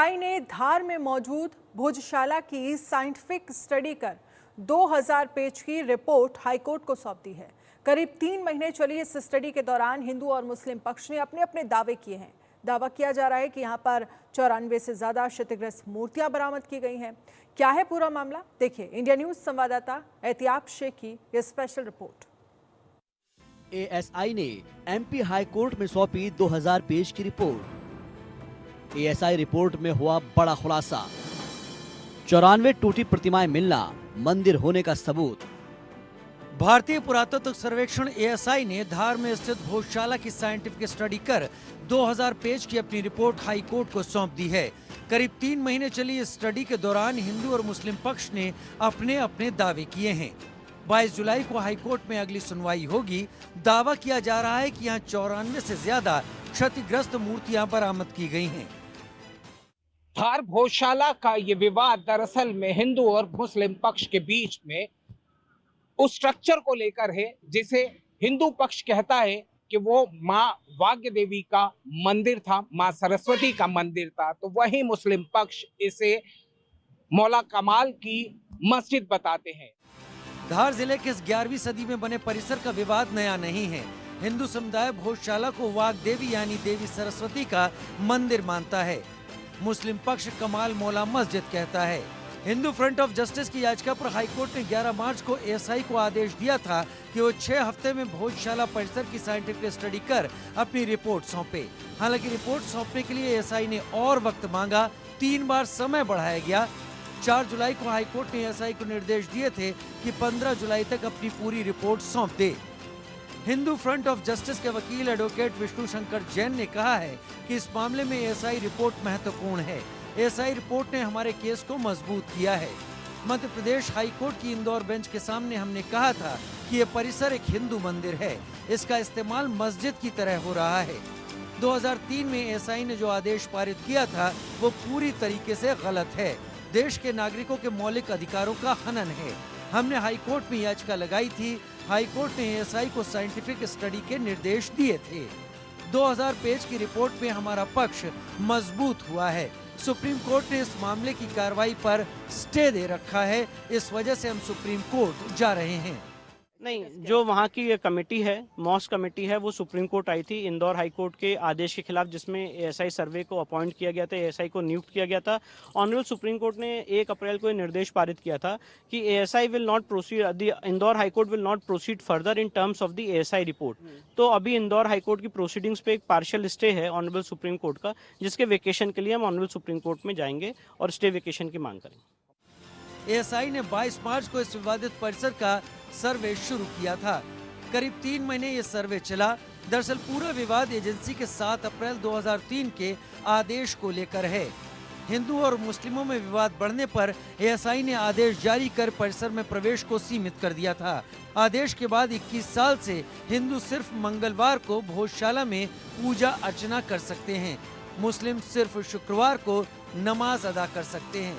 ASI ने धार में मौजूद भोजशाला की साइंटिफिक स्टडी कर 2000 पेज की रिपोर्ट हाईकोर्ट को सौंप दी है। करीब 3 महीने चली इस स्टडी के दौरान हिंदू और मुस्लिम पक्ष ने अपने अपने दावे किए हैं। दावा किया जा रहा है कि यहां पर 94 से ज्यादा क्षतिग्रस्त मूर्तियां बरामद की गई हैं। क्या है पूरा मामला, देखिए इंडिया न्यूज संवाददाता एहतियाब शेख की यह स्पेशल रिपोर्ट। एएसआई ने एमपी हाई कोर्ट में सौंपी 2000 पेज की रिपोर्ट। एएसआई रिपोर्ट में हुआ बड़ा खुलासा, 94 टूटी प्रतिमाएं मिलना मंदिर होने का सबूत। भारतीय पुरातत्व सर्वेक्षण एएसआई ने धार में स्थित भोजशाला की साइंटिफिक स्टडी कर 2000 पेज की अपनी रिपोर्ट हाई कोर्ट को सौंप दी है। करीब 3 महीने चली इस स्टडी के दौरान हिंदू और मुस्लिम पक्ष ने अपने अपने दावे किए हैं। 22 जुलाई को हाई कोर्ट में अगली सुनवाई होगी। दावा किया जा रहा है कि यहाँ 94 से ज्यादा क्षतिग्रस्त मूर्तियां बरामद की गई हैं। धार भोजशाला का ये विवाद दरअसल में हिंदू और मुस्लिम पक्ष के बीच में उस स्ट्रक्चर को लेकर है जिसे हिंदू पक्ष कहता है कि वो माँ वाग्य देवी का मंदिर था, माँ सरस्वती का मंदिर था, तो वही मुस्लिम पक्ष इसे मौला कमाल की मस्जिद बताते हैं। धार जिले के इस 11वीं सदी में बने परिसर का विवाद नया नहीं है। हिंदू समुदाय भोजशाला को वाग देवी यानी देवी सरस्वती का मंदिर मानता है। मुस्लिम पक्ष कमाल मौला मस्जिद कहता है। हिंदू फ्रंट ऑफ जस्टिस की याचिका पर हाईकोर्ट ने 11 मार्च को एएसआई को आदेश दिया था कि वो 6 हफ्ते में भोजशाला परिसर की साइंटिफिक स्टडी कर अपनी रिपोर्ट सौंपे। हालांकि रिपोर्ट सौंपने के लिए एएसआई ने और वक्त मांगा, 3 बार समय बढ़ाया गया। 4 जुलाई को हाईकोर्ट ने एएसआई को निर्देश दिए थे कि 15 जुलाई तक अपनी पूरी रिपोर्ट सौंप दे। हिंदू फ्रंट ऑफ जस्टिस के वकील एडवोकेट विष्णु शंकर जैन ने कहा है कि इस मामले में एएसआई रिपोर्ट महत्वपूर्ण है। एएसआई रिपोर्ट ने हमारे केस को मजबूत किया है। मध्य प्रदेश हाई कोर्ट की इंदौर बेंच के सामने हमने कहा था कि ये परिसर एक हिंदू मंदिर है, इसका इस्तेमाल मस्जिद की तरह हो रहा है। 2003 में एएसआई ने जो आदेश पारित किया था वो पूरी तरीके से गलत है, देश के नागरिकों के मौलिक अधिकारों का हनन है। हमने हाई कोर्ट में याचिका लगाई थी। हाई कोर्ट ने एएसआई को साइंटिफिक स्टडी के निर्देश दिए थे। 2000 पेज की रिपोर्ट में हमारा पक्ष मजबूत हुआ है। सुप्रीम कोर्ट ने इस मामले की कार्रवाई पर स्टे दे रखा है, इस वजह से हम सुप्रीम कोर्ट जा रहे हैं। नहीं, जो वहाँ की कमेटी है, मॉस्क कमेटी है, वो सुप्रीम कोर्ट आई थी इंदौर हाई कोर्ट के आदेश के खिलाफ, जिसमें एएसआई सर्वे को अपॉइंट किया गया था, एएसआई को नियुक्त किया गया था। ऑनरेबल सुप्रीम कोर्ट ने 1 अप्रैल को निर्देश पारित किया था कि ASI will not proceed, Indore high court will not proceed further in terms of the ASI report. तो अभी इंदौर हाई कोर्ट की प्रोसीडिंग्स पे एक पार्शियल स्टे है ऑनरेबल सुप्रीम कोर्ट का, जिसके वेकेशन के लिए हम ऑनरेबल सुप्रीम कोर्ट में जाएंगे और स्टे वेकेशन की मांग करेंगे। एएसआई ने 22 मार्च को इस विवादित परिसर का सर्वे शुरू किया था। करीब 3 महीने ये सर्वे चला। दरअसल पूरा विवाद एजेंसी के 7 अप्रैल 2003 के आदेश को लेकर है। हिंदू और मुस्लिमों में विवाद बढ़ने पर एएसआई ने आदेश जारी कर परिसर में प्रवेश को सीमित कर दिया था। आदेश के बाद 21 साल से हिंदू सिर्फ मंगलवार को भोजशाला में पूजा अर्चना कर सकते हैं, मुस्लिम सिर्फ शुक्रवार को नमाज अदा कर सकते हैं।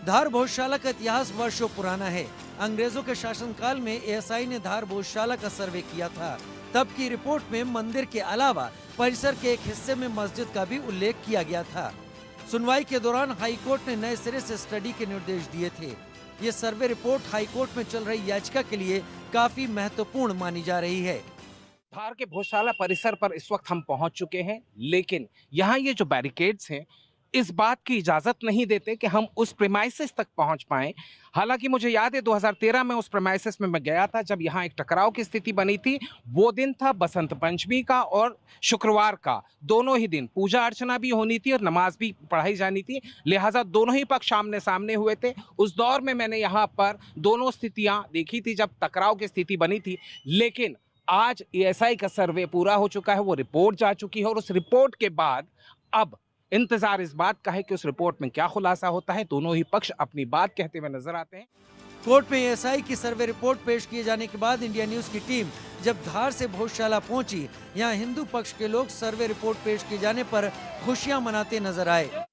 धार भोजशाला का इतिहास वर्षों पुराना है। अंग्रेजों के शासनकाल में एएसआई ने धार भोजशाला का सर्वे किया था। तब की रिपोर्ट में मंदिर के अलावा परिसर के एक हिस्से में मस्जिद का भी उल्लेख किया गया था। सुनवाई के दौरान हाईकोर्ट ने नए सिरे से स्टडी के निर्देश दिए थे। ये सर्वे रिपोर्ट हाईकोर्ट में चल रही याचिका के लिए काफी महत्वपूर्ण मानी जा रही है। धार के भोजशाला परिसर पर इस वक्त हम पहुंच चुके हैं, लेकिन यहाँ ये जो बैरिकेड्स हैं इस बात की इजाजत नहीं देते कि हम उस प्रेमाइसिस तक पहुंच पाएं। हालांकि मुझे याद है 2013 में उस प्रेमाइसिस में मैं गया था जब यहाँ एक टकराव की स्थिति बनी थी। वो दिन था बसंत पंचमी का और शुक्रवार का, दोनों ही दिन पूजा अर्चना भी होनी थी और नमाज भी पढ़ाई जानी थी, लिहाजा दोनों ही पक्ष आमने सामने हुए थे। उस दौर में मैंने यहाँ पर दोनों स्थितियाँ देखी थी जब टकराव की स्थिति बनी थी। लेकिन आज एएसआई का सर्वे पूरा हो चुका है, वो रिपोर्ट जा चुकी है और उस रिपोर्ट के बाद अब इंतजार इस बात का है कि उस रिपोर्ट में क्या खुलासा होता है। दोनों ही पक्ष अपनी बात कहते हुए नजर आते हैं। कोर्ट में एएसआई की सर्वे रिपोर्ट पेश किए जाने के बाद इंडिया न्यूज की टीम जब धार से भोजशाला पहुंची, यहां हिंदू पक्ष के लोग सर्वे रिपोर्ट पेश किए जाने पर खुशियां मनाते नजर आए।